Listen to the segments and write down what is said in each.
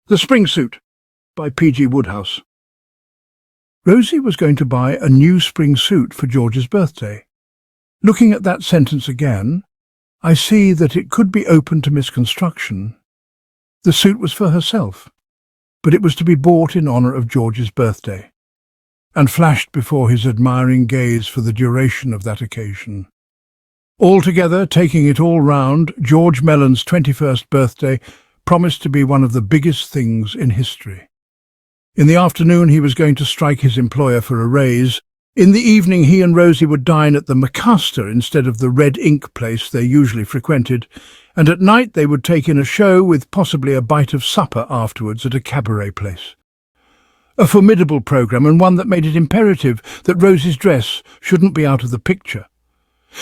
The Spring Suit by P.G. Wodehouse. Rosie was going to buy a new spring suit for George's birthday. Looking at that sentence again, I see that it could be open to misconstruction. The suit was for herself, but it was to be bought in honour of George's birthday, and flashed before his admiring gaze for the duration of that occasion. Altogether, taking it all round, George Mellon's 21st birthday promised to be one of the biggest things in history. In the afternoon he was going to strike his employer for a raise. In the evening he and Rosie would dine at the Macaster instead of the red ink place they usually frequented, and at night they would take in a show with possibly a bite of supper afterwards at a cabaret place. A formidable programme, and one that made it imperative that Rosie's dress shouldn't be out of the picture.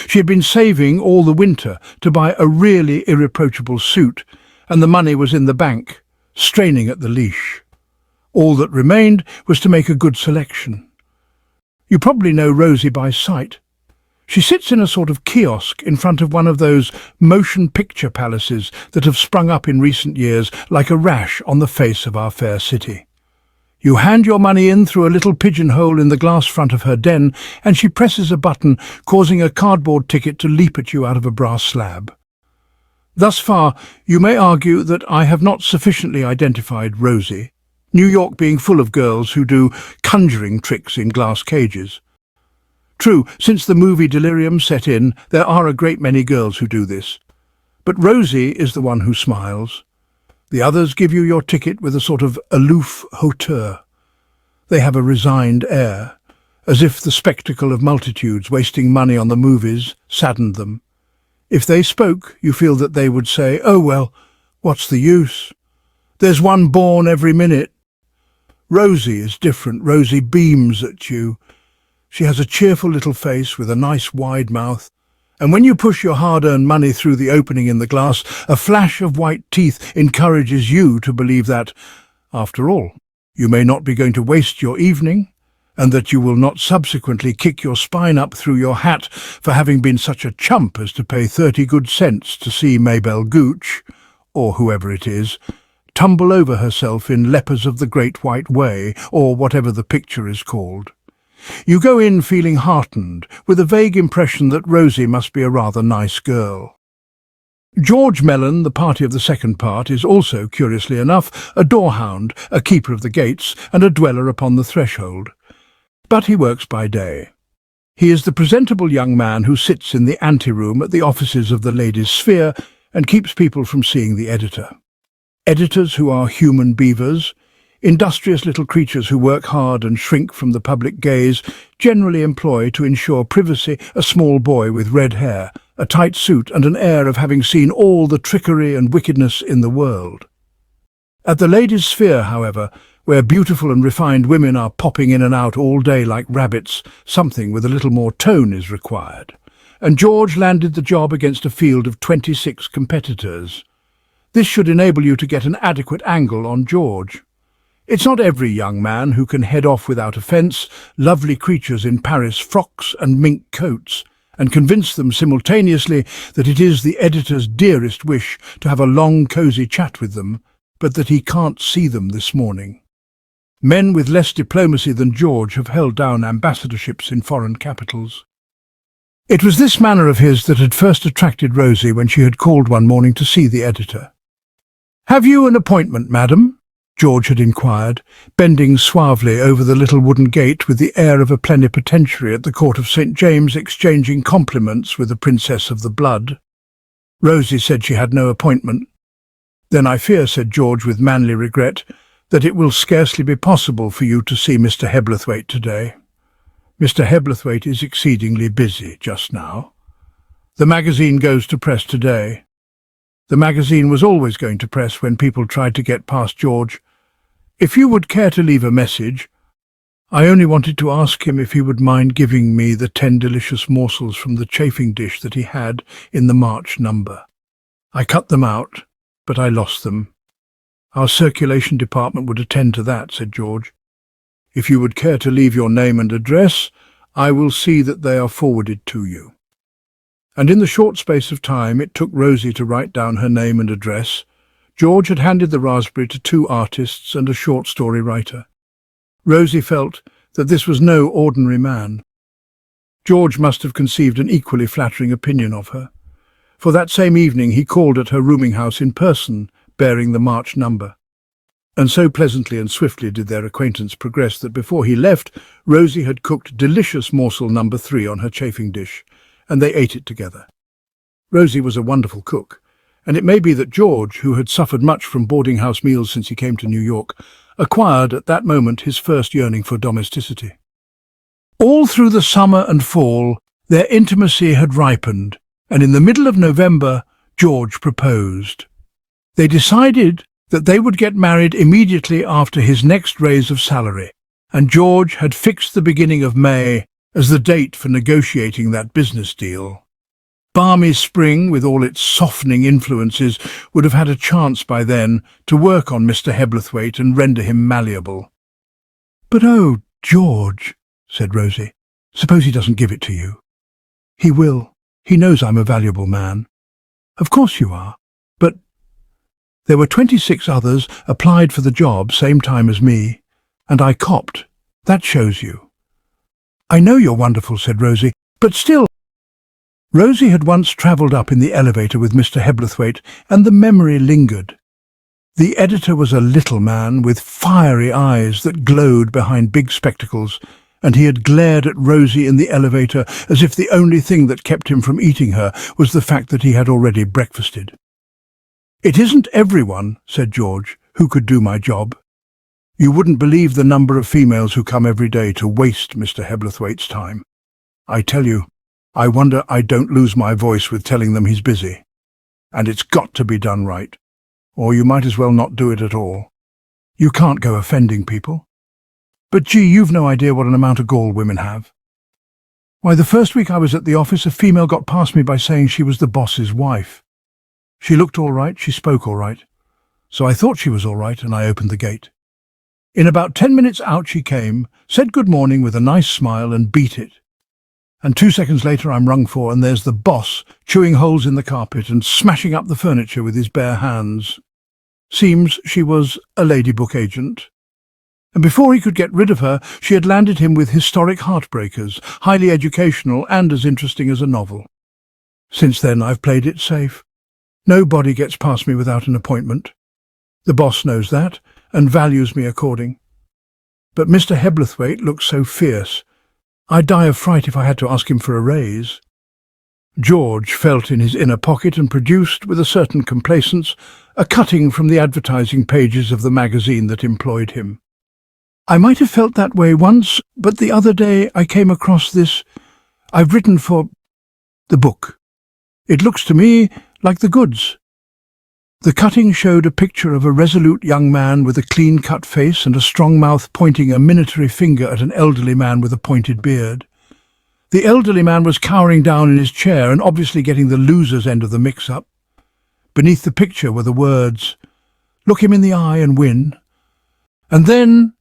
She had been saving all the winter to buy a really irreproachable suit, and the money was in the bank, straining at the leash. All that remained was to make a good selection. You probably know Rosie by sight. She sits in a sort of kiosk in front of one of those motion picture palaces that have sprung up in recent years like a rash on the face of our fair city. You hand your money in through a little pigeonhole in the glass front of her den, and she presses a button, causing a cardboard ticket to leap at you out of a brass slab. Thus far, you may argue that I have not sufficiently identified Rosie, New York being full of girls who do conjuring tricks in glass cages. True, since the movie Delirium set in, there are a great many girls who do this. But Rosie is the one who smiles. The others give you your ticket with a sort of aloof hauteur. They have a resigned air, as if the spectacle of multitudes wasting money on the movies saddened them. If they spoke, you feel that they would say, "Oh well, what's the use? There's one born every minute." Rosie is different. Rosie beams at you. She has a cheerful little face with a nice wide mouth, and when you push your hard-earned money through the opening in the glass, a flash of white teeth encourages you to believe that, after all, you may not be going to waste your evening, and that you will not subsequently kick your spine up through your hat for having been such a chump as to pay 30 good cents to see Mabel Gooch, or whoever it is, tumble over herself in Lepers of the Great White Way, or whatever the picture is called. You go in feeling heartened, with a vague impression that Rosie must be a rather nice girl. George Mellon, the party of the second part, is also, curiously enough, a doorhound, a keeper of the gates, and a dweller upon the threshold. But he works by day. He is the presentable young man who sits in the anteroom at the offices of the Ladies' Sphere and keeps people from seeing the editor. Editors who are human beavers, industrious little creatures who work hard and shrink from the public gaze, generally employ to ensure privacy a small boy with red hair, a tight suit, and an air of having seen all the trickery and wickedness in the world. At the Ladies' Sphere, however, where beautiful and refined women are popping in and out all day like rabbits, something with a little more tone is required, and George landed the job against a field of 26 competitors. This should enable you to get an adequate angle on George. It's not every young man who can head off without offence lovely creatures in Paris frocks and mink coats, and convince them simultaneously that it is the editor's dearest wish to have a long, cosy chat with them, but that he can't see them this morning. Men with less diplomacy than George have held down ambassadorships in foreign capitals. It was this manner of his that had first attracted Rosie when she had called one morning to see the editor. "Have you an appointment, madam?" George had inquired, bending suavely over the little wooden gate with the air of a plenipotentiary at the court of St. James exchanging compliments with a princess of the blood. Rosie said she had no appointment. "Then I fear," said George with manly regret, "that it will scarcely be possible for you to see Mr. Hebblethwaite today. Mr. Hebblethwaite is exceedingly busy just now. The magazine goes to press today." The magazine was always going to press when people tried to get past George. "If you would care to leave a message, I only wanted to ask him if he would mind giving me the 10 delicious morsels from the chafing dish that he had in the March number. I cut them out, but I lost them. Our circulation department would attend to that," said George. "If you would care to leave your name and address, I will see that they are forwarded to you." And in the short space of time it took Rosie to write down her name and address, George had handed the raspberry to 2 artists and a short story writer. Rosie felt that this was no ordinary man. George must have conceived an equally flattering opinion of her, for that same evening he called at her rooming house in person, bearing the March number. And so pleasantly and swiftly did their acquaintance progress that before he left, Rosie had cooked delicious morsel number 3 on her chafing dish, and they ate it together. Rosie was a wonderful cook, and it may be that George, who had suffered much from boarding house meals since he came to New York, acquired at that moment his first yearning for domesticity. All through the summer and fall, their intimacy had ripened, and in the middle of November, George proposed. They decided that they would get married immediately after his next raise of salary, and George had fixed the beginning of May as the date for negotiating that business deal. Balmy spring, with all its softening influences, would have had a chance by then to work on Mr. Hebblethwaite and render him malleable. "But oh, George," said Rosie, "suppose he doesn't give it to you." "He will. He knows I'm a valuable man." "Of course you are. But—" "There were 26 others applied for the job same time as me, and I copped. That shows you." "I know you're wonderful," said Rosie, "but still—" Rosie had once travelled up in the elevator with Mr. Hebblethwaite, and the memory lingered. The editor was a little man with fiery eyes that glowed behind big spectacles, and he had glared at Rosie in the elevator as if the only thing that kept him from eating her was the fact that he had already breakfasted. "It isn't everyone," said George, "who could do my job. You wouldn't believe the number of females who come every day to waste Mr. Hebblethwaite's time. I tell you, I wonder I don't lose my voice with telling them he's busy. And it's got to be done right, or you might as well not do it at all. You can't go offending people. But gee, you've no idea what an amount of gall women have. Why, the first week I was at the office, a female got past me by saying she was the boss's wife. She looked all right, she spoke all right. So I thought she was all right, and I opened the gate. In about 10 minutes out she came, said good morning with a nice smile, and beat it. And 2 seconds later I'm rung for, and there's the boss chewing holes in the carpet and smashing up the furniture with his bare hands. Seems she was a lady book agent. And before he could get rid of her, she had landed him with historic heartbreakers, highly educational and as interesting as a novel. Since then I've played it safe. Nobody gets past me without an appointment. The boss knows that, and values me according. But Mr. Hebblethwaite looks so fierce. I'd die of fright if I had to ask him for a raise. George felt in his inner pocket and produced, with a certain complacence, a cutting from the advertising pages of the magazine that employed him. I might have felt that way once, but the other day I came across this. I've written for the book. It looks to me like the goods. The cutting showed a picture of a resolute young man with a clean-cut face and a strong mouth pointing a minatory finger at an elderly man with a pointed beard. The elderly man was cowering down in his chair and obviously getting the loser's end of the mix-up. Beneath the picture were the words, "Look him in the eye and win." And then,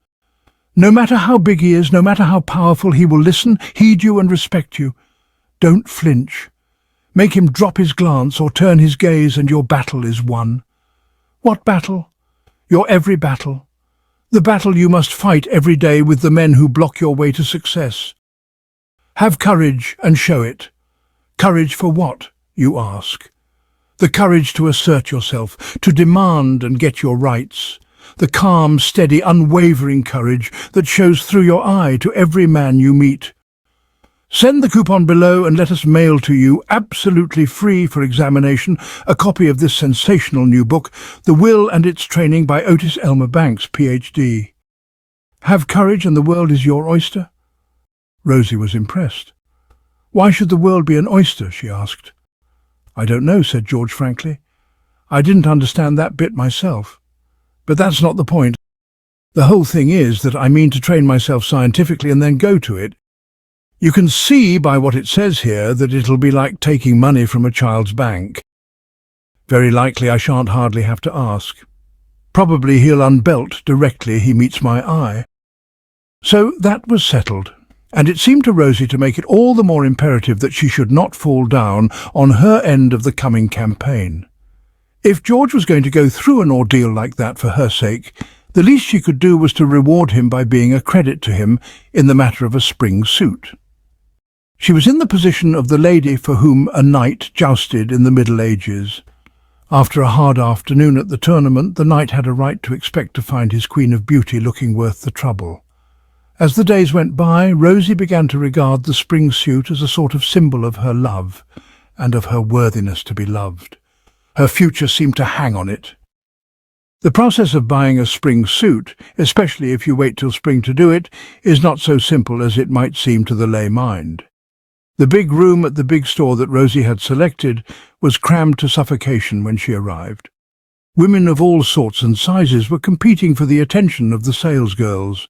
"No matter how big he is, no matter how powerful, he will listen, heed you and respect you. Don't flinch. Make him drop his glance or turn his gaze, and your battle is won." What battle? Your every battle. The battle you must fight every day with the men who block your way to success. Have courage and show it. Courage for what, you ask? The courage to assert yourself, to demand and get your rights. The calm, steady, unwavering courage that shows through your eye to every man you meet. Send the coupon below and let us mail to you, absolutely free for examination, a copy of this sensational new book, The Will and Its Training by Otis Elmer Banks, Ph.D. Have courage and the world is your oyster? Rosie was impressed. Why should the world be an oyster, she asked. I don't know, said George frankly. I didn't understand that bit myself. But that's not the point. The whole thing is that I mean to train myself scientifically and then go to it. You can see by what it says here that it'll be like taking money from a child's bank. Very likely I shan't hardly have to ask. Probably he'll unbelt directly he meets my eye. So that was settled, and it seemed to Rosie to make it all the more imperative that she should not fall down on her end of the coming campaign. If George was going to go through an ordeal like that for her sake, the least she could do was to reward him by being a credit to him in the matter of a spring suit. She was in the position of the lady for whom a knight jousted in the Middle Ages. After a hard afternoon at the tournament, the knight had a right to expect to find his Queen of Beauty looking worth the trouble. As the days went by, Rosie began to regard the spring suit as a sort of symbol of her love and of her worthiness to be loved. Her future seemed to hang on it. The process of buying a spring suit, especially if you wait till spring to do it, is not so simple as it might seem to the lay mind. The big room at the big store that Rosie had selected was crammed to suffocation when she arrived. Women of all sorts and sizes were competing for the attention of the salesgirls.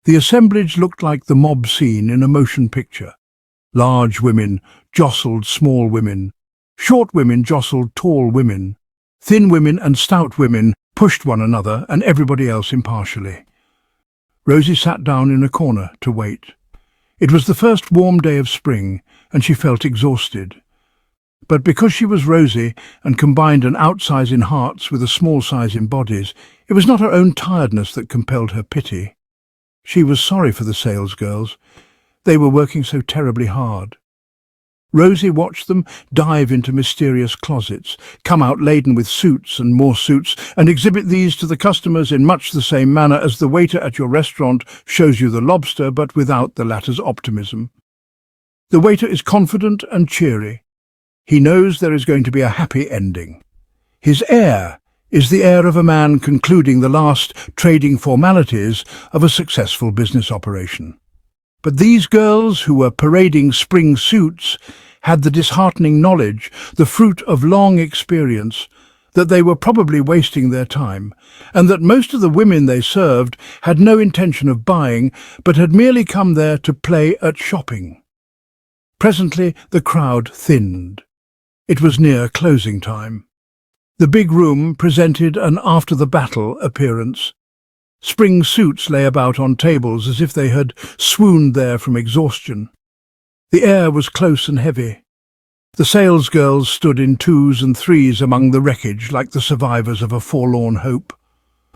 The assemblage looked like the mob scene in a motion picture. Large women jostled small women. Short women jostled tall women. Thin women and stout women pushed one another and everybody else impartially. Rosie sat down in a corner to wait. It was the first warm day of spring, and she felt exhausted. But because she was Rosie and combined an outsize in hearts with a small size in bodies, it was not her own tiredness that compelled her pity. She was sorry for the salesgirls. They were working so terribly hard. Rosie watched them dive into mysterious closets, come out laden with suits and more suits, and exhibit these to the customers in much the same manner as the waiter at your restaurant shows you the lobster, but without the latter's optimism. The waiter is confident and cheery. He knows there is going to be a happy ending. His air is the air of a man concluding the last trading formalities of a successful business operation. But these girls who were parading spring suits had the disheartening knowledge, the fruit of long experience, that they were probably wasting their time, and that most of the women they served had no intention of buying, but had merely come there to play at shopping. Presently the crowd thinned. It was near closing time. The big room presented an after-the-battle appearance. Spring suits lay about on tables as if they had swooned there from exhaustion. The air was close and heavy. The salesgirls stood in twos and threes among the wreckage like the survivors of a forlorn hope.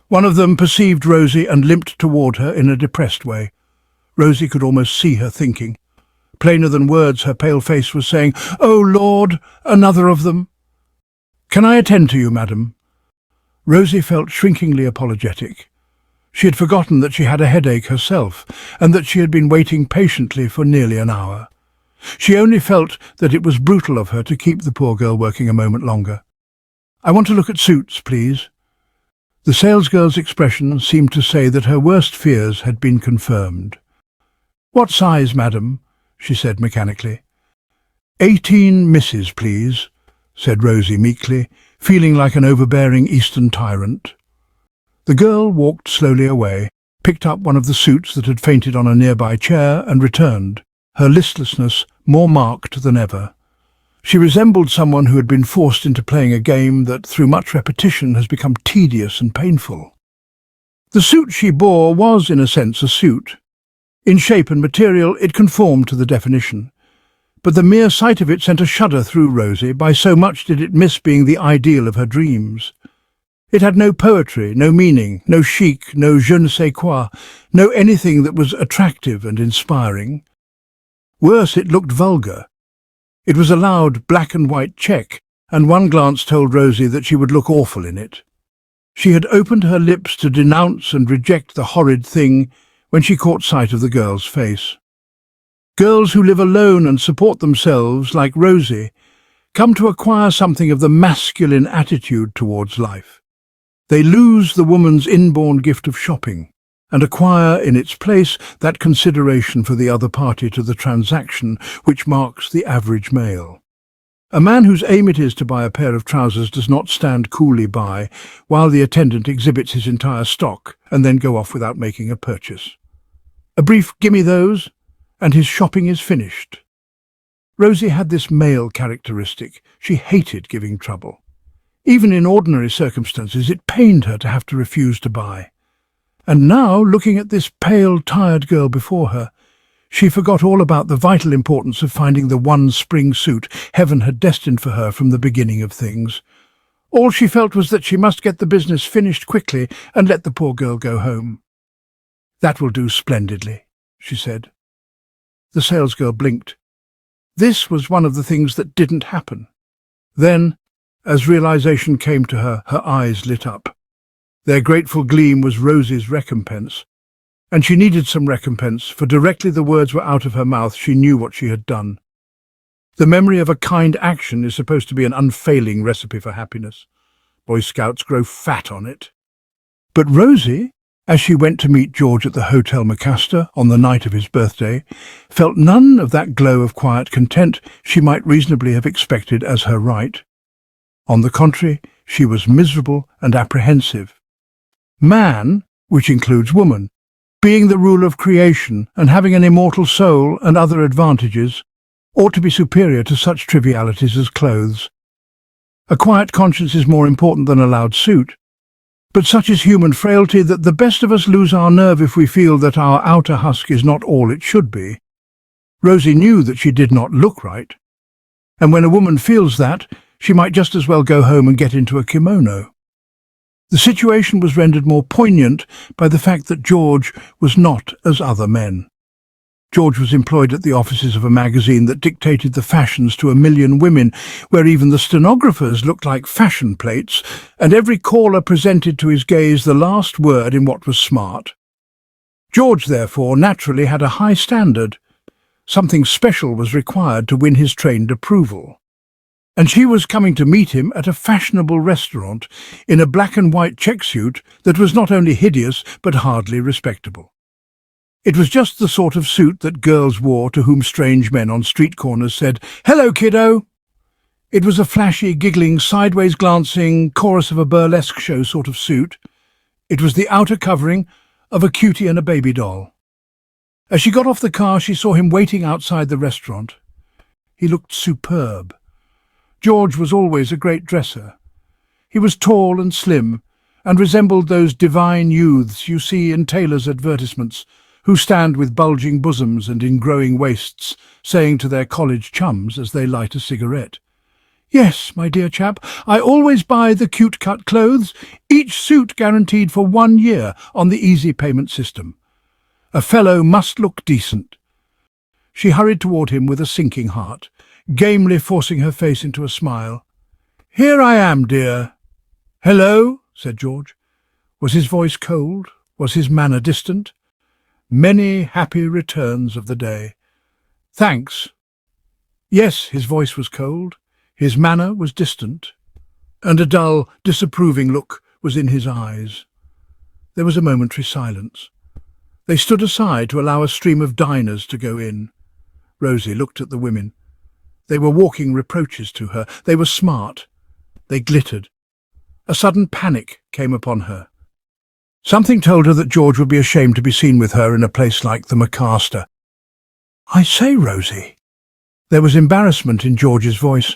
One of them perceived Rosie and limped toward her in a depressed way. Rosie could almost see her thinking. Plainer than words, her pale face was saying, "Oh, Lord, another of them." "Can I attend to you, madam?" Rosie felt shrinkingly apologetic. She had forgotten that she had a headache herself, and that she had been waiting patiently for nearly an hour. She only felt that it was brutal of her to keep the poor girl working a moment longer. "I want to look at suits, please." The salesgirl's expression seemed to say that her worst fears had been confirmed. "What size, madam?" she said mechanically. 18 misses, please," said Rosie meekly, feeling like an overbearing Eastern tyrant. The girl walked slowly away, picked up one of the suits that had fainted on a nearby chair, and returned, her listlessness more marked than ever. She resembled someone who had been forced into playing a game that, through much repetition, has become tedious and painful. The suit she bore was, in a sense, a suit. In shape and material, it conformed to the definition. But the mere sight of it sent a shudder through Rosie, by so much did it miss being the ideal of her dreams. It had no poetry, no meaning, no chic, no je ne sais quoi, no anything that was attractive and inspiring. Worse, it looked vulgar. It was a loud black and white check, and one glance told Rosie that she would look awful in it. She had opened her lips to denounce and reject the horrid thing when she caught sight of the girl's face. Girls who live alone and support themselves, like Rosie, come to acquire something of the masculine attitude towards life. They lose the woman's inborn gift of shopping and acquire in its place that consideration for the other party to the transaction which marks the average male. A man whose aim it is to buy a pair of trousers does not stand coolly by while the attendant exhibits his entire stock and then go off without making a purchase. A brief "gimme those," and his shopping is finished. Rosie had this male characteristic. She hated giving trouble. Even in ordinary circumstances, it pained her to have to refuse to buy. And now, looking at this pale, tired girl before her, she forgot all about the vital importance of finding the one spring suit heaven had destined for her from the beginning of things. All she felt was that she must get the business finished quickly and let the poor girl go home. "That will do splendidly," she said. The salesgirl blinked. This was one of the things that didn't happen. Then, as realization came to her, her eyes lit up. Their grateful gleam was Rosie's recompense, and she needed some recompense, for directly the words were out of her mouth she knew what she had done. The memory of a kind action is supposed to be an unfailing recipe for happiness. Boy Scouts grow fat on it. But Rosie, as she went to meet George at the Hotel Macaster on the night of his birthday, felt none of that glow of quiet content she might reasonably have expected as her right. On the contrary, she was miserable and apprehensive. Man, which includes woman, being the rule of creation and having an immortal soul and other advantages, ought to be superior to such trivialities as clothes. A quiet conscience is more important than a loud suit. But such is human frailty that the best of us lose our nerve if we feel that our outer husk is not all it should be. Rosie knew that she did not look right. And when a woman feels that, she might just as well go home and get into a kimono. The situation was rendered more poignant by the fact that George was not as other men. George was employed at the offices of a magazine that dictated the fashions to 1,000,000 women, where even the stenographers looked like fashion plates, and every caller presented to his gaze the last word in what was smart. George, therefore, naturally had a high standard. Something special was required to win his trained approval. And she was coming to meet him at a fashionable restaurant in a black and white check suit that was not only hideous but hardly respectable. It was just the sort of suit that girls wore to whom strange men on street corners said, "Hello, kiddo." It was a flashy, giggling, sideways glancing, chorus of a burlesque show sort of suit. It was the outer covering of a cutie and a baby doll. As she got off the car, she saw him waiting outside the restaurant. He looked superb. George was always a great dresser. He was tall and slim, and resembled those divine youths you see in tailors' advertisements, who stand with bulging bosoms and in growing waists, saying to their college chums as they light a cigarette, "Yes, my dear chap, I always buy the cute-cut clothes, each suit guaranteed for 1 year on the easy payment system. A fellow must look decent." She hurried toward him with a sinking heart, gamely forcing her face into a smile. "Here I am, dear." "Hello," said George. Was his voice cold? Was his manner distant? "Many happy returns of the day." "Thanks." Yes, his voice was cold, his manner was distant, and a dull, disapproving look was in his eyes. There was a momentary silence. They stood aside to allow a stream of diners to go in. Rosie looked at the women. They were walking reproaches to her. They were smart. They glittered. A sudden panic came upon her. Something told her that George would be ashamed to be seen with her in a place like the Macaster. "I say, Rosie." There was embarrassment in George's voice.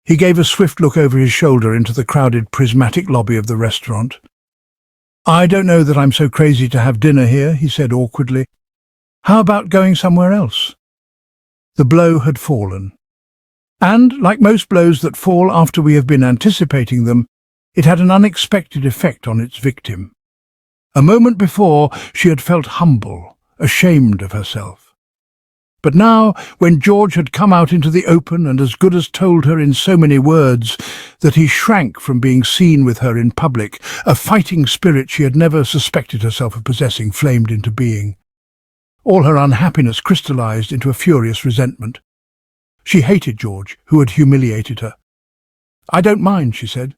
He gave a swift look over his shoulder into the crowded prismatic lobby of the restaurant. "I don't know that I'm so crazy to have dinner here," he said awkwardly. "How about going somewhere else?" The blow had fallen. And, like most blows that fall after we have been anticipating them, it had an unexpected effect on its victim. A moment before, she had felt humble, ashamed of herself. But now, when George had come out into the open and as good as told her in so many words that he shrank from being seen with her in public, a fighting spirit she had never suspected herself of possessing flamed into being. All her unhappiness crystallized into a furious resentment. She hated George, who had humiliated her. "I don't mind," she said.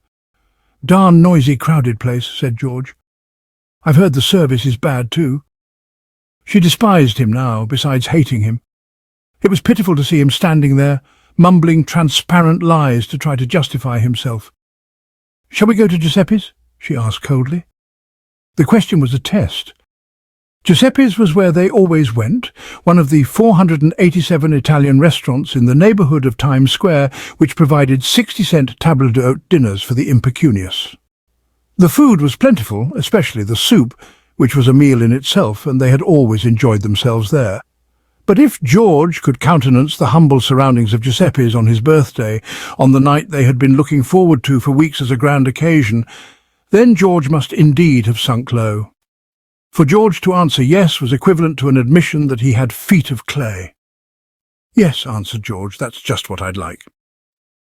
"Darn noisy, crowded place," said George. "I've heard the service is bad too." She despised him now, besides hating him. It was pitiful to see him standing there, mumbling transparent lies to try to justify himself. "Shall we go to Giuseppe's?" she asked coldly. The question was a test. Giuseppe's was where they always went, one of the 487 Italian restaurants in the neighbourhood of Times Square which provided 60-cent table d'hôte dinners for the impecunious. The food was plentiful, especially the soup, which was a meal in itself, and they had always enjoyed themselves there. But if George could countenance the humble surroundings of Giuseppe's on his birthday, on the night they had been looking forward to for weeks as a grand occasion, then George must indeed have sunk low. For George to answer yes was equivalent to an admission that he had feet of clay. "Yes," answered George, "that's just what I'd like."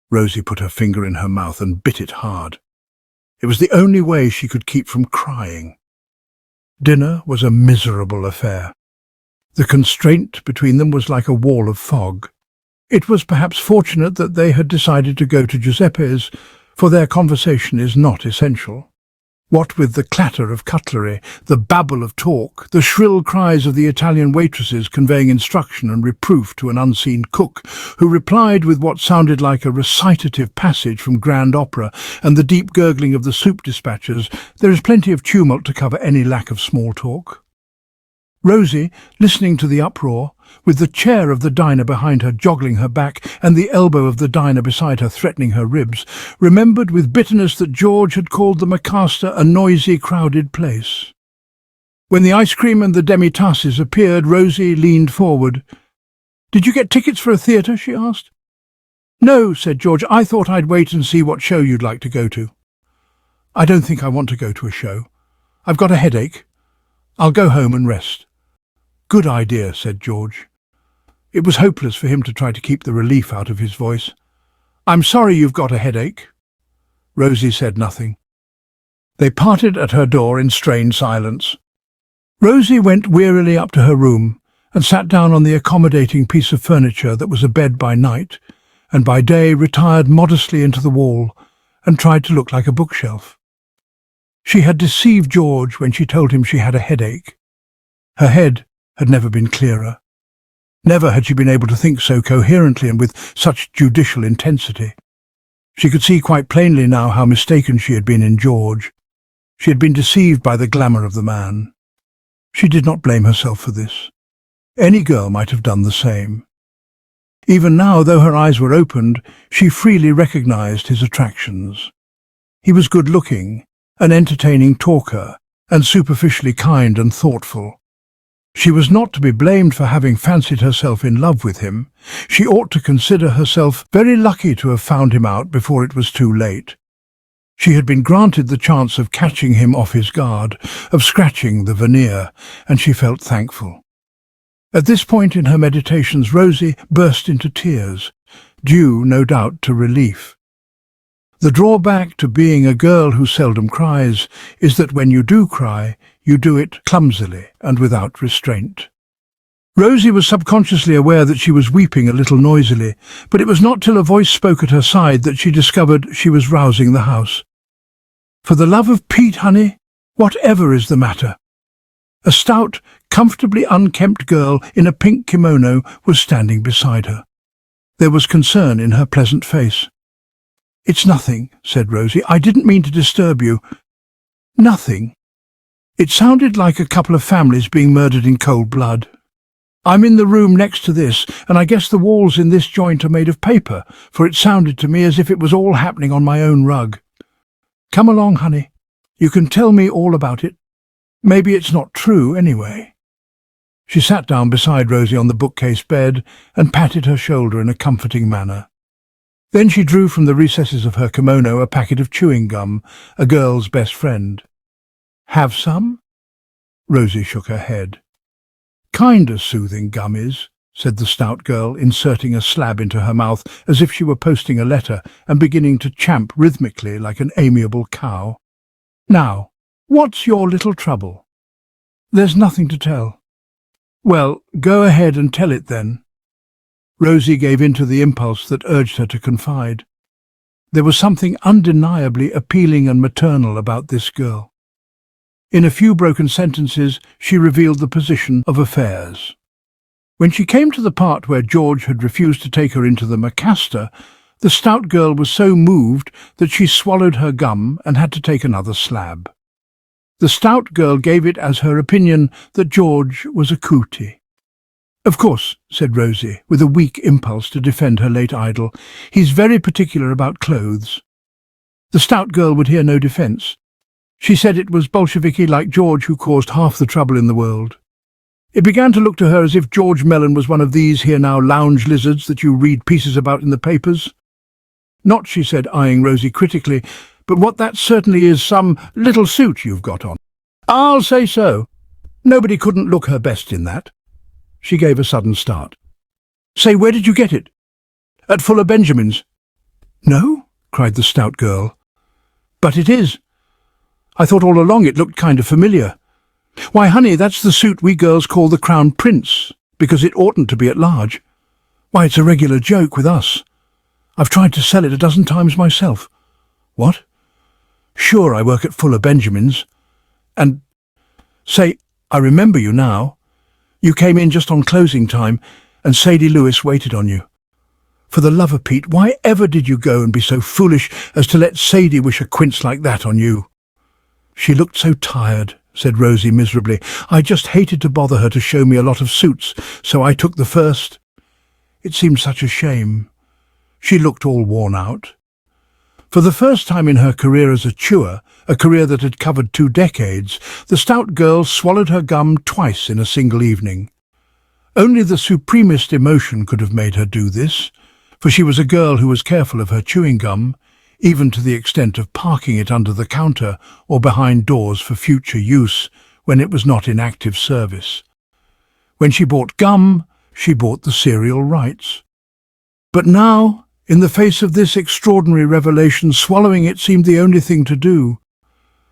Rosie put her finger in her mouth and bit it hard. It was the only way she could keep from crying. Dinner was a miserable affair. The constraint between them was like a wall of fog. It was perhaps fortunate that they had decided to go to Giuseppe's, for their conversation is not essential. What with the clatter of cutlery, the babble of talk, the shrill cries of the Italian waitresses conveying instruction and reproof to an unseen cook, who replied with what sounded like a recitative passage from grand opera, and the deep gurgling of the soup dispatchers, there is plenty of tumult to cover any lack of small talk. Rosie, listening to the uproar, with the chair of the diner behind her joggling her back and the elbow of the diner beside her threatening her ribs, remembered with bitterness that George had called the Macaster a noisy, crowded place. When the ice cream and the demi-tasses appeared, Rosie leaned forward. "Did you get tickets for a theatre?" she asked. "No," said George. "I thought I'd wait and see what show you'd like to go to." "I don't think I want to go to a show. I've got a headache. I'll go home and rest." "Good idea," said George. It was hopeless for him to try to keep the relief out of his voice. "I'm sorry you've got a headache." Rosie said nothing. They parted at her door in strained silence. Rosie went wearily up to her room and sat down on the accommodating piece of furniture that was a bed by night, and by day retired modestly into the wall and tried to look like a bookshelf. She had deceived George when she told him she had a headache. Her head had never been clearer. Never had she been able to think so coherently and with such judicial intensity. She could see quite plainly now how mistaken she had been in George. She had been deceived by the glamour of the man. She did not blame herself for this. Any girl might have done the same. Even now, though her eyes were opened, she freely recognized his attractions. He was good-looking, an entertaining talker, and superficially kind and thoughtful. She was not to be blamed for having fancied herself in love with him. She ought to consider herself very lucky to have found him out before it was too late. She had been granted the chance of catching him off his guard, of scratching the veneer, and she felt thankful. At this point in her meditations, Rosie burst into tears, due, no doubt, to relief. The drawback to being a girl who seldom cries is that when you do cry, you do it clumsily and without restraint. Rosie was subconsciously aware that she was weeping a little noisily, but it was not till a voice spoke at her side that she discovered she was rousing the house. "For the love of Pete, honey, whatever is the matter?" A stout, comfortably unkempt girl in a pink kimono was standing beside her. There was concern in her pleasant face. "It's nothing," said Rosie. "I didn't mean to disturb you." "Nothing?" It sounded like a couple of families being murdered in cold blood. "I'm in the room next to this, and I guess the walls in this joint are made of paper, for it sounded to me as if it was all happening on my own rug. Come along, honey. You can tell me all about it. Maybe it's not true, anyway." She sat down beside Rosie on the bookcase bed and patted her shoulder in a comforting manner. Then she drew from the recesses of her kimono a packet of chewing gum, a girl's best friend. "Have some?" Rosie shook her head. "Kinda soothing gum is," said the stout girl, inserting a slab into her mouth as if she were posting a letter and beginning to champ rhythmically like an amiable cow. "Now, what's your little trouble?" "There's nothing to tell." "Well, go ahead and tell it then." Rosie gave in to the impulse that urged her to confide. There was something undeniably appealing and maternal about this girl. In a few broken sentences, she revealed the position of affairs. When she came to the part where George had refused to take her into the Macaster, the stout girl was so moved that she swallowed her gum and had to take another slab. The stout girl gave it as her opinion that George was a cootie. "Of course," said Rosie, with a weak impulse to defend her late idol, "he's very particular about clothes." The stout girl would hear no defence. She said it was Bolsheviki like George who caused half the trouble in the world. It began to look to her as if George Mellon was one of these here-now lounge lizards that you read pieces about in the papers. Not, she said, eyeing Rosie critically, but what that certainly is some little suit you've got on. I'll say so. Nobody couldn't look her best in that. She gave a sudden start. Say, where did you get it? At Fuller Benjamin's. No, cried the stout girl. But it is. I thought all along it looked kind of familiar. Why, honey, that's the suit we girls call the Crown Prince, because it oughtn't to be at large. Why, it's a regular joke with us. I've tried to sell it a dozen times myself. What? Sure, I work at Fuller Benjamin's. And, say, I remember you now. You came in just on closing time, and Sadie Lewis waited on you. For the love of Pete, why ever did you go and be so foolish as to let Sadie wish a quince like that on you? She looked so tired, said Rosie miserably. I just hated to bother her to show me a lot of suits, so I took the first. It seemed such a shame. She looked all worn out. For the first time in her career as a chewer, a career that had covered 2 decades, the stout girl swallowed her gum twice in a single evening. Only the supremest emotion could have made her do this, for she was a girl who was careful of her chewing gum, even to the extent of parking it under the counter or behind doors for future use when it was not in active service. When she bought gum, she bought the serial rights. But now, in the face of this extraordinary revelation, swallowing it seemed the only thing to do.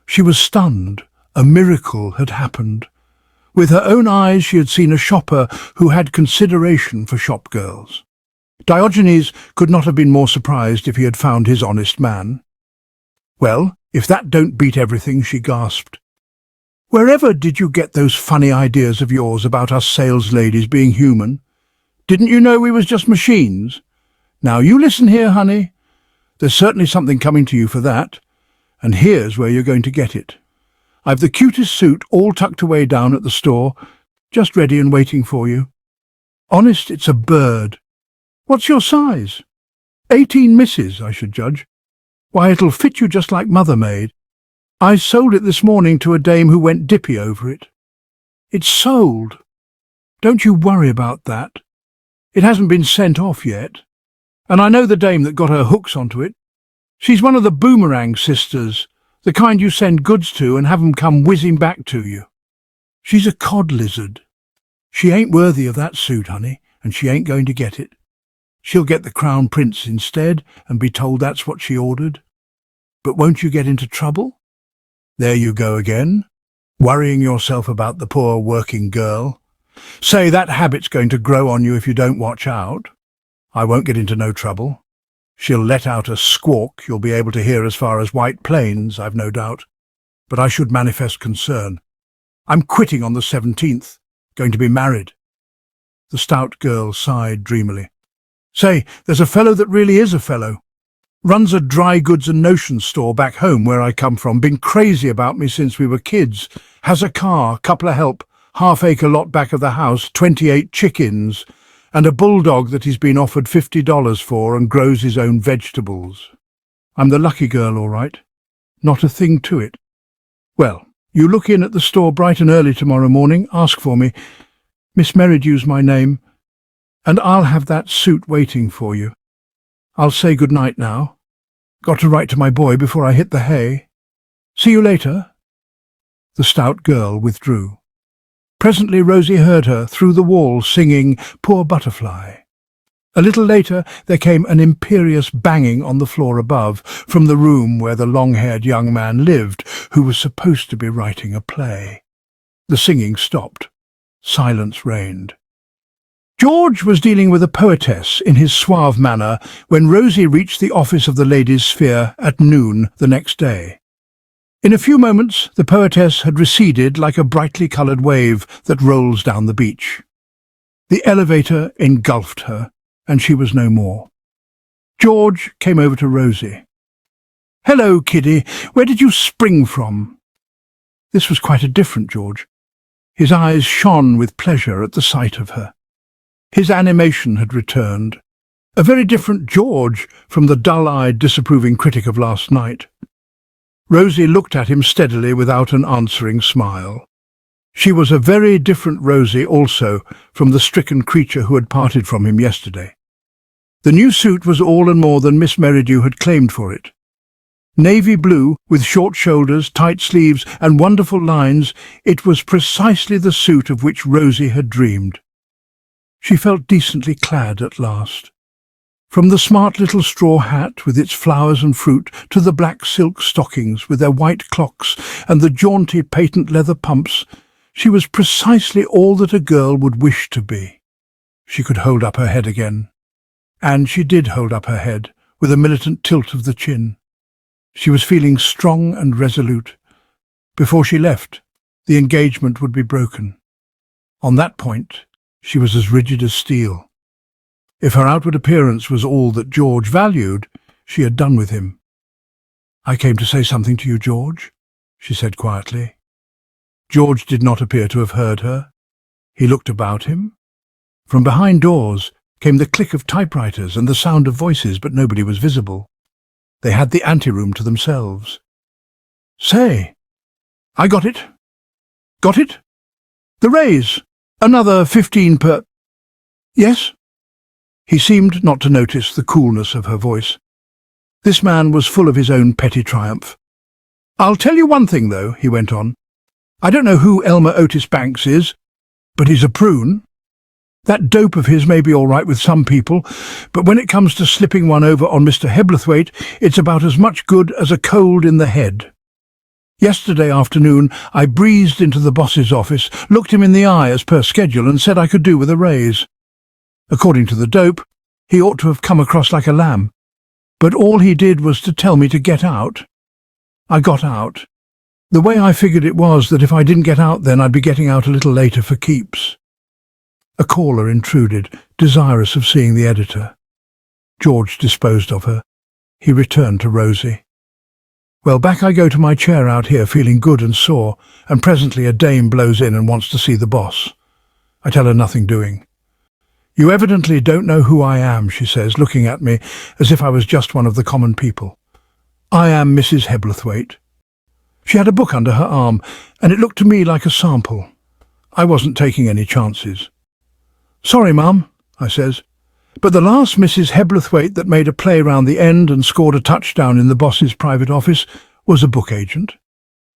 She was stunned. A miracle had happened. With her own eyes she had seen a shopper who had consideration for shopgirls. Diogenes could not have been more surprised if he had found his honest man. Well, if that don't beat everything, she gasped. Wherever did you get those funny ideas of yours about us sales ladies being human? Didn't you know we was just machines? Now you listen here, honey. There's certainly something coming to you for that, and here's where you're going to get it. I've the cutest suit all tucked away down at the store, just ready and waiting for you. Honest, it's a bird. What's your size? 18 misses, I should judge. Why, it'll fit you just like Mother made. I sold it this morning to a dame who went dippy over it. It's sold. Don't you worry about that. It hasn't been sent off yet. And I know the dame that got her hooks onto it. She's one of the boomerang sisters, the kind you send goods to and have 'em come whizzing back to you. She's a cod lizard. She ain't worthy of that suit, honey, and she ain't going to get it. She'll get the Crown Prince instead and be told that's what she ordered. But won't you get into trouble? There you go again, worrying yourself about the poor working girl. Say, that habit's going to grow on you if you don't watch out. I won't get into no trouble. She'll let out a squawk you'll be able to hear as far as White Plains, I've no doubt. But I should manifest concern. I'm quitting on the 17th, going to be married. The stout girl sighed dreamily. Say, there's a fellow that really is a fellow. Runs a dry goods and notions store back home where I come from. Been crazy about me since we were kids. Has a car, couple of help, half-acre lot back of the house, 28 chickens, and a bulldog that he's been offered $50 for and grows his own vegetables. I'm the lucky girl, all right. Not a thing to it. Well, you look in at the store bright and early tomorrow morning, ask for me. Miss Merridew's my name, and I'll have that suit waiting for you. I'll say good night now. Got to write to my boy before I hit the hay. See you later. The stout girl withdrew. Presently Rosie heard her through the wall singing Poor Butterfly. A little later there came an imperious banging on the floor above from the room where the long-haired young man lived who was supposed to be writing a play. The singing stopped. Silence reigned. George was dealing with a poetess in his suave manner when Rosie reached the office of the Ladies' Sphere at noon the next day. In a few moments the poetess had receded like a brightly coloured wave that rolls down the beach. The elevator engulfed her, and she was no more. George came over to Rosie. "Hello, kiddie. Where did you spring from?" This was quite a different George. His eyes shone with pleasure at the sight of her. His animation had returned. A very different George from the dull-eyed, disapproving critic of last night. Rosie looked at him steadily without an answering smile. She was a very different Rosie also from the stricken creature who had parted from him yesterday. The new suit was all and more than Miss Merridew had claimed for it. Navy blue, with short shoulders, tight sleeves and wonderful lines, it was precisely the suit of which Rosie had dreamed. She felt decently clad at last. From the smart little straw hat with its flowers and fruit to the black silk stockings with their white clocks and the jaunty patent leather pumps, she was precisely all that a girl would wish to be. She could hold up her head again. And she did hold up her head, with a militant tilt of the chin. She was feeling strong and resolute. Before she left, the engagement would be broken. On that point, she was as rigid as steel. If her outward appearance was all that George valued, she had done with him. "I came to say something to you, George," she said quietly. George did not appear to have heard her. He looked about him. From behind doors came the click of typewriters and the sound of voices, but nobody was visible. They had the anteroom to themselves. "Say, I got it. Got it? The raise. Another 15 per—" "Yes?" He seemed not to notice the coolness of her voice. This man was full of his own petty triumph. "I'll tell you one thing, though," he went on. "I don't know who Elmer Otis Banks is, but he's a prune. That dope of his may be all right with some people, but when it comes to slipping one over on Mr. Hebblethwaite, it's about as much good as a cold in the head. Yesterday afternoon I breezed into the boss's office, looked him in the eye as per schedule, and said I could do with a raise. According to the dope, he ought to have come across like a lamb, but all he did was to tell me to get out. I got out. The way I figured it was that if I didn't get out then I'd be getting out a little later for keeps." A caller intruded, desirous of seeing the editor. George disposed of her. He returned to Rosie. "Well, back I go to my chair out here feeling good and sore, and presently a dame blows in and wants to see the boss. I tell her nothing doing. 'You evidently don't know who I am,' she says, looking at me as if I was just one of the common people. 'I am Mrs. Hebblethwaite.' She had a book under her arm, and it looked to me like a sample. I wasn't taking any chances. 'Sorry, Mum,' I says, 'but the last Mrs. Hebblethwaite that made a play round the end and scored a touchdown in the boss's private office was a book agent.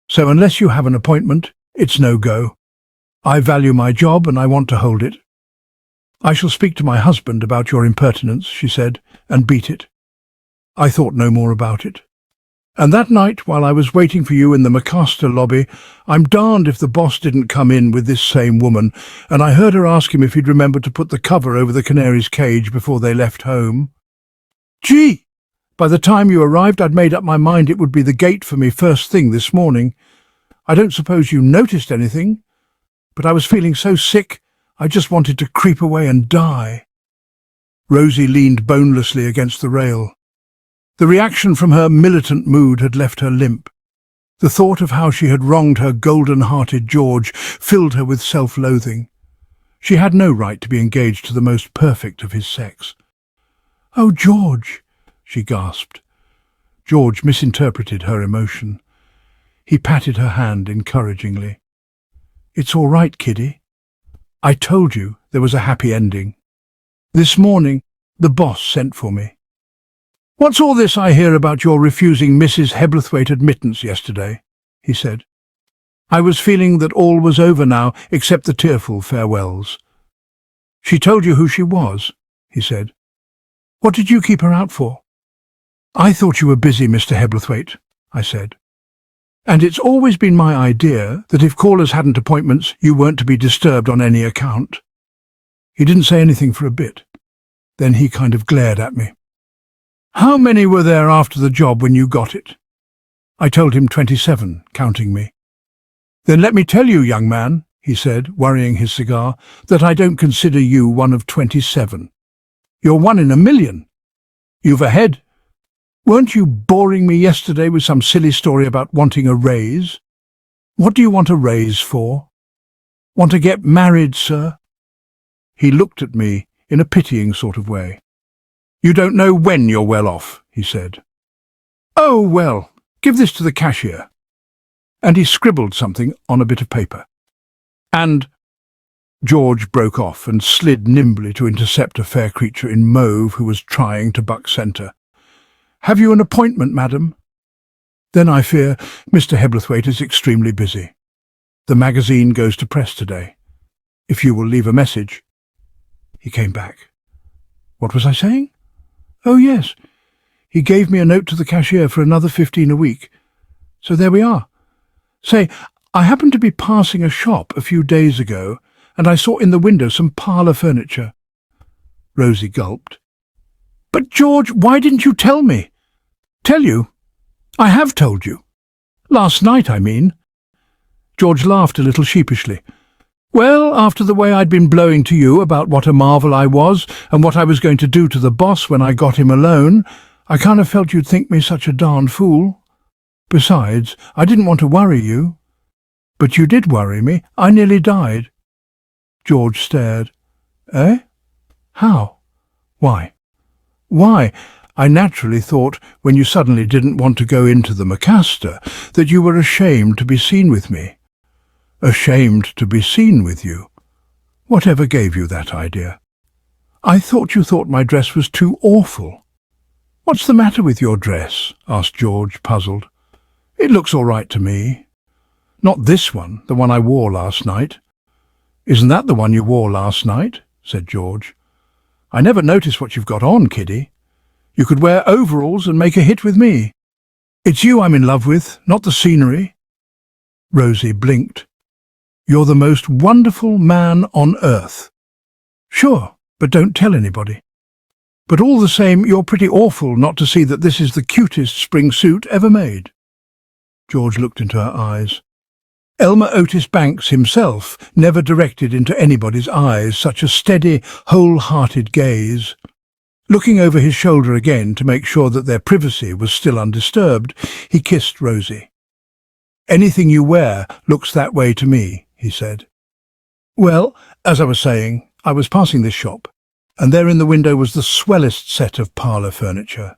So unless you have an appointment, it's no go. I value my job and I want to hold it.' 'I shall speak to my husband about your impertinence,' she said, and beat it. I thought no more about it. And that night, while I was waiting for you in the Macaster lobby, I'm darned if the boss didn't come in with this same woman, and I heard her ask him if he'd remembered to put the cover over the canary's cage before they left home. Gee! By the time you arrived, I'd made up my mind it would be the gate for me first thing this morning. I don't suppose you noticed anything, but I was feeling so sick I just wanted to creep away and die." Rosie leaned bonelessly against the rail. The reaction from her militant mood had left her limp. The thought of how she had wronged her golden-hearted George filled her with self-loathing. She had no right to be engaged to the most perfect of his sex. "Oh, George!" she gasped. George misinterpreted her emotion. He patted her hand encouragingly. "It's all right, kiddie. I told you there was a happy ending. This morning, the boss sent for me." "What's all this I hear about your refusing Mrs. Hebblethwaite admittance yesterday?" he said. I was feeling that all was over now except the tearful farewells. "She told you who she was?" he said. "What did you keep her out for?" "I thought you were busy, Mr. Hebblethwaite," I said. "And it's always been my idea that if callers hadn't appointments, you weren't to be disturbed on any account." He didn't say anything for a bit. Then he kind of glared at me. "How many were there after the job when you got it?" I told him 27, counting me. "Then let me tell you, young man," he said, worrying his cigar, "that I don't consider you one of 27. You're one in a million. You've a head. Weren't you boring me yesterday with some silly story about wanting a raise? What do you want a raise for? Want to get married, sir?" He looked at me in a pitying sort of way. "You don't know when you're well off," he said. "Oh, well, give this to the cashier." And he scribbled something on a bit of paper. And George broke off and slid nimbly to intercept a fair creature in mauve who was trying to buck centre. "Have you an appointment, madam?" "Then I fear Mr. Hebblethwaite is extremely busy. The magazine goes to press today. If you will leave a message." He came back. What was I saying? Oh, yes. He gave me a note to the cashier for another 15 a week. So there we are. Say, I happened to be passing a shop a few days ago, and I saw in the window some parlour furniture. Rosie gulped. "But George, why didn't you tell me?" "Tell you? I have told you. Last night, I mean." George laughed a little sheepishly. "Well, after the way I'd been blowing to you about what a marvel I was and what I was going to do to the boss when I got him alone, I kind of felt you'd think me such a darn fool. Besides, I didn't want to worry you. But you did worry me. I nearly died." George stared. "Eh? How? Why?" "Why, I naturally thought, when you suddenly didn't want to go into the Macaster, that you were ashamed to be seen with me." "Ashamed to be seen with you? Whatever gave you that idea?" "I thought you thought my dress was too awful." "What's the matter with your dress?" asked George, puzzled. "It looks all right to me." "Not this one, the one I wore last night." "Isn't that the one you wore last night?" said George. "I never notice what you've got on, kiddie. You could wear overalls and make a hit with me. It's you I'm in love with, not the scenery." Rosie blinked. "You're the most wonderful man on earth." "Sure, but don't tell anybody." "But all the same, you're pretty awful not to see that this is the cutest spring suit ever made." George looked into her eyes. Elmer Otis Banks himself never directed into anybody's eyes such a steady, whole-hearted gaze. Looking over his shoulder again to make sure that their privacy was still undisturbed, he kissed Rosie. "Anything you wear looks that way to me," he said. "Well, as I was saying, I was passing this shop, and there in the window was the swellest set of parlour furniture.